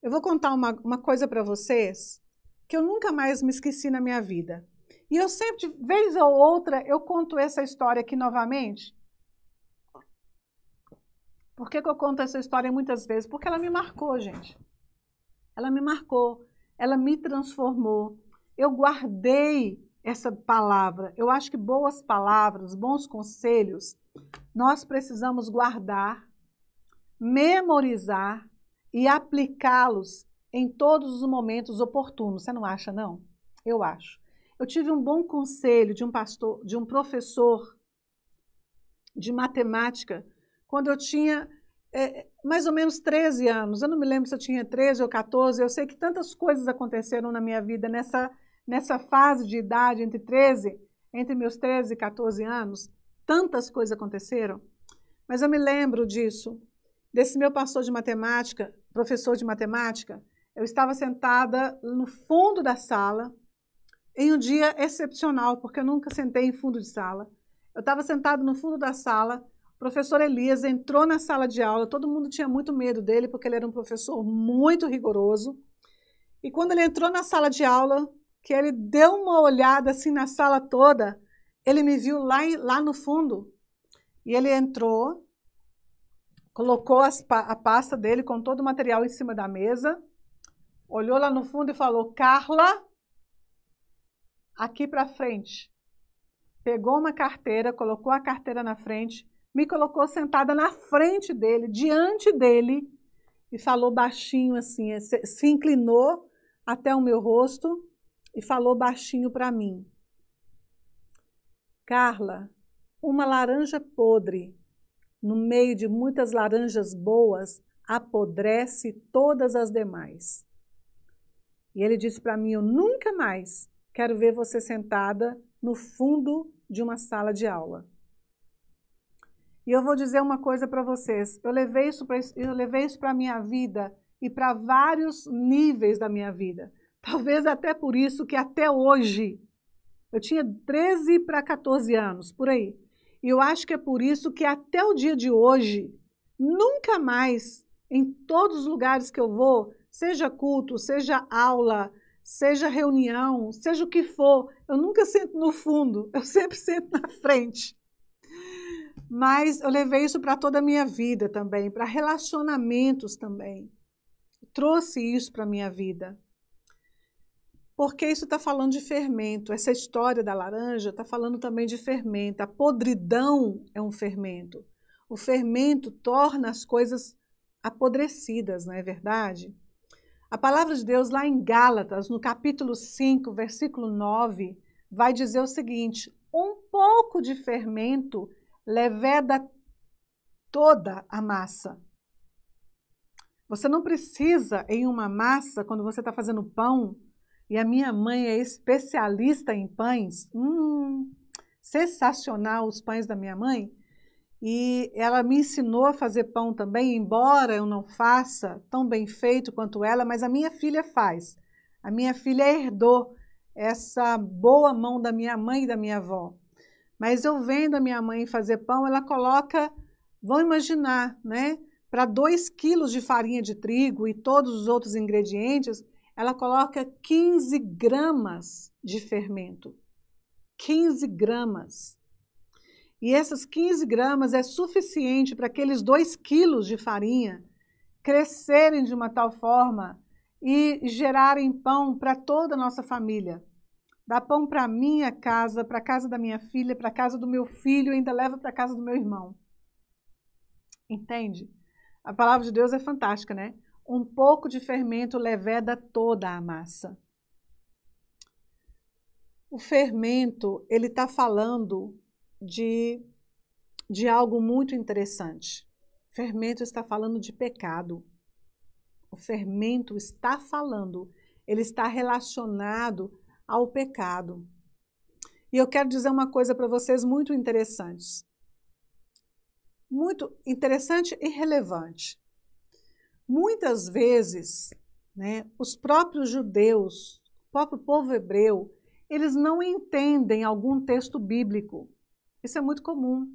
Eu vou contar uma coisa para vocês que eu nunca mais me esqueci na minha vida. E eu sempre, vez ou outra, eu conto essa história aqui novamente. Por que eu conto essa história muitas vezes? Porque ela me marcou, gente. Ela me marcou, ela me transformou. Eu guardei essa palavra. Eu acho que boas palavras, bons conselhos, nós precisamos guardar, memorizar e aplicá-los em todos os momentos oportunos. Você não acha, não? Eu acho. Eu tive um bom conselho de um pastor, de um professor de matemática, quando eu tinha mais ou menos 13 anos. Eu não me lembro se eu tinha 13 ou 14. Eu sei que tantas coisas aconteceram na minha vida nessa fase de idade entre meus 13 e 14 anos. Tantas coisas aconteceram. Mas eu me lembro disso, desse meu professor de matemática. Eu estava sentada no fundo da sala, em um dia excepcional, porque eu nunca sentei em fundo de sala. Eu estava sentada no fundo da sala, o professor Elias entrou na sala de aula, todo mundo tinha muito medo dele, porque ele era um professor muito rigoroso. E quando ele entrou na sala de aula, que ele deu uma olhada assim na sala toda, ele me viu lá no fundo. E ele entrou, colocou a pasta dele com todo o material em cima da mesa, olhou lá no fundo e falou: Carla, aqui para frente. Pegou uma carteira, colocou a carteira na frente, me colocou sentada na frente dele, diante dele, e falou baixinho assim, se inclinou até o meu rosto e falou baixinho para mim: Carla, uma laranja podre, no meio de muitas laranjas boas, apodrece todas as demais. E ele disse para mim: eu nunca mais quero ver você sentada no fundo de uma sala de aula. E eu vou dizer uma coisa para vocês, eu levei isso para a minha vida e para vários níveis da minha vida. Talvez até por isso que até hoje, eu tinha 13 para 14 anos, por aí. E eu acho que é por isso que até o dia de hoje, nunca mais, em todos os lugares que eu vou, seja culto, seja aula, seja reunião, seja o que for, eu nunca sento no fundo, eu sempre sento na frente. Mas eu levei isso para toda a minha vida também, para relacionamentos também. Trouxe isso para a minha vida. Porque isso está falando de fermento. Essa história da laranja está falando também de fermento. A podridão é um fermento. O fermento torna as coisas apodrecidas, não é verdade? A palavra de Deus lá em Gálatas, no capítulo 5, versículo 9, vai dizer o seguinte: um pouco de fermento leveda toda a massa. Você não precisa, em uma massa, quando você está fazendo pão, e a minha mãe é especialista em pães, sensacional os pães da minha mãe, e ela me ensinou a fazer pão também, embora eu não faça tão bem feito quanto ela, mas a minha filha faz. A minha filha herdou essa boa mão da minha mãe e da minha avó. Mas eu vendo a minha mãe fazer pão, ela coloca, vão imaginar, né? Para 2 quilos de farinha de trigo e todos os outros ingredientes, ela coloca 15 gramas de fermento. 15 gramas. E essas 15 gramas é suficiente para aqueles 2 quilos de farinha crescerem de uma tal forma e gerarem pão para toda a nossa família. Dá pão para a minha casa, para a casa da minha filha, para a casa do meu filho e ainda leva para a casa do meu irmão. Entende? A palavra de Deus é fantástica, né? Um pouco de fermento leveda toda a massa. O fermento, ele está falando de algo muito interessante. O fermento está falando de pecado. O fermento está falando, ele está relacionado ao pecado. E eu quero dizer uma coisa para vocês muito interessante. Muito interessante e relevante. Muitas vezes, né, os próprios judeus, o próprio povo hebreu, eles não entendem algum texto bíblico. Isso é muito comum.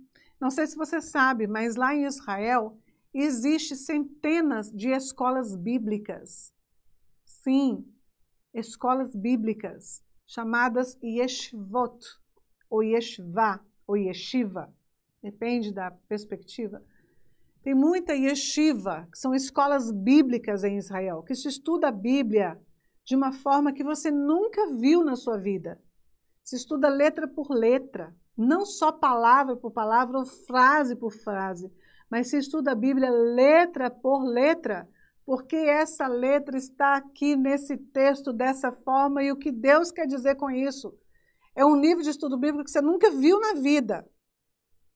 Não sei se você sabe, mas lá em Israel existem centenas de escolas bíblicas. sim, escolas bíblicas, chamadas yeshivot, ou yeshivá, ou yeshiva, depende da perspectiva. Tem muita yeshiva, que são escolas bíblicas em Israel, que se estuda a Bíblia de uma forma que você nunca viu na sua vida. Se estuda letra por letra, não só palavra por palavra ou frase por frase, mas se estuda a Bíblia letra por letra, porque essa letra está aqui nesse texto dessa forma e o que Deus quer dizer com isso. É um nível de estudo bíblico que você nunca viu na vida.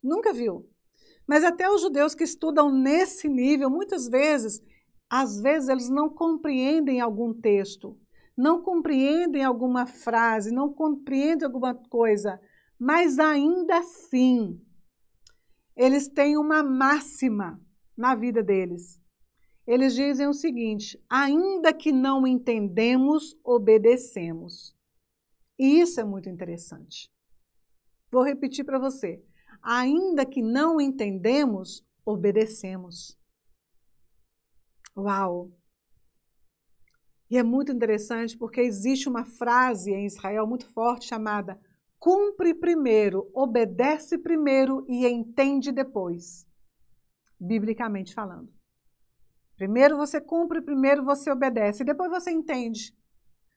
Nunca viu. Mas até os judeus que estudam nesse nível, muitas vezes, às vezes eles não compreendem algum texto, não compreendem alguma frase, não compreendem alguma coisa, mas ainda assim, eles têm uma máxima na vida deles. Eles dizem o seguinte: ainda que não entendemos, obedecemos. E isso é muito interessante. Vou repetir para você. Ainda que não entendemos, obedecemos. Uau! E é muito interessante porque existe uma frase em Israel muito forte chamada cumpre primeiro, obedece primeiro e entende depois. Biblicamente falando. Primeiro você cumpre, primeiro você obedece, e depois você entende.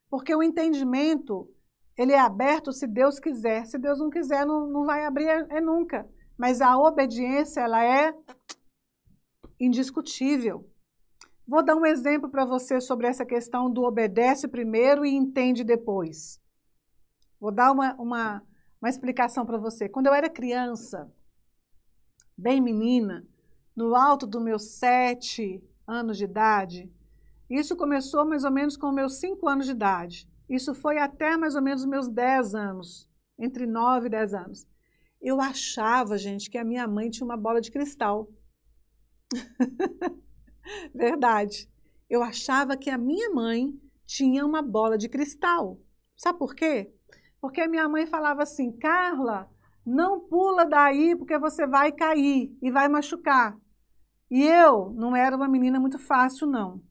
Porque o entendimento, ele é aberto se Deus quiser. Se Deus não quiser, não vai abrir nunca. Mas a obediência, ela é indiscutível. Vou dar um exemplo para você sobre essa questão do obedece primeiro e entende depois. Vou dar uma explicação para você. Quando eu era criança, bem menina, no alto dos meus 7 anos de idade, isso começou mais ou menos com meus 5 anos de idade. Isso foi até mais ou menos meus 10 anos, entre 9 e 10 anos. Eu achava, gente, que a minha mãe tinha uma bola de cristal. Verdade. Eu achava que a minha mãe tinha uma bola de cristal. Sabe por quê? Porque a minha mãe falava assim: Carla, não pula daí porque você vai cair e vai machucar. E eu não era uma menina muito fácil, não.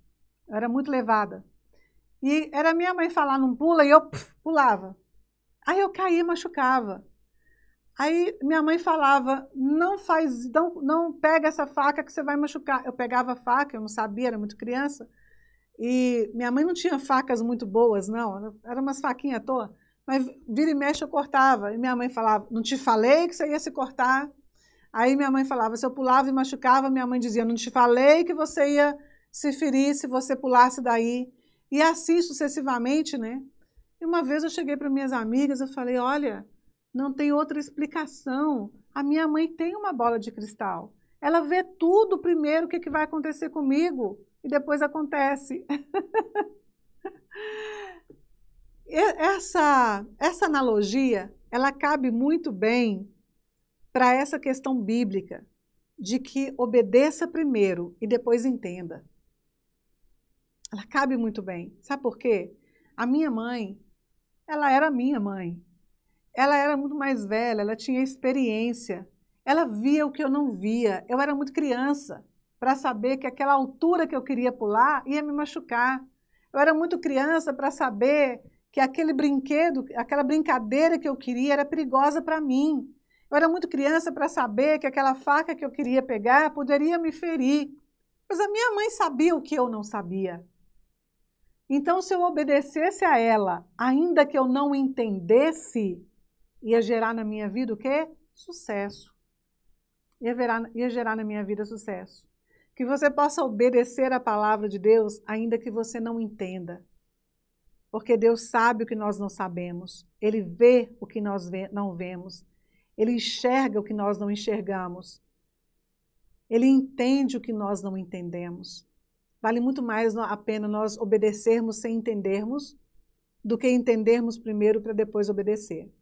Eu era muito levada. E era minha mãe falar não pula e eu pulava. Aí eu caía e machucava. Aí minha mãe falava, não pega essa faca que você vai machucar. Eu pegava a faca, eu não sabia, era muito criança. E minha mãe não tinha facas muito boas, não. Eram umas faquinhas à toa. Mas vira e mexe eu cortava. E minha mãe falava, não te falei que você ia se cortar? Aí minha mãe falava, se eu pulava e machucava, minha mãe dizia, não te falei que você ia se ferir se você pulasse daí. E assim sucessivamente, né? E uma vez eu cheguei para minhas amigas, eu falei, olha, não tem outra explicação. A minha mãe tem uma bola de cristal. Ela vê tudo primeiro, o que vai acontecer comigo, e depois acontece. Essa analogia, ela cabe muito bem para essa questão bíblica, de que obedeça primeiro e depois entenda. Ela cabe muito bem. Sabe por quê? A minha mãe, ela era minha mãe. Ela era muito mais velha, ela tinha experiência. Ela via o que eu não via. Eu era muito criança para saber que aquela altura que eu queria pular ia me machucar. Eu era muito criança para saber que aquele brinquedo, aquela brincadeira que eu queria era perigosa para mim. Eu era muito criança para saber que aquela faca que eu queria pegar poderia me ferir. Mas a minha mãe sabia o que eu não sabia. Então, se eu obedecesse a ela, ainda que eu não entendesse, ia gerar na minha vida o quê? Sucesso. Ia gerar na minha vida sucesso. Que você possa obedecer a palavra de Deus, ainda que você não entenda. Porque Deus sabe o que nós não sabemos. Ele vê o que nós não vemos. Ele enxerga o que nós não enxergamos. Ele entende o que nós não entendemos. Vale muito mais a pena nós obedecermos sem entendermos do que entendermos primeiro para depois obedecer.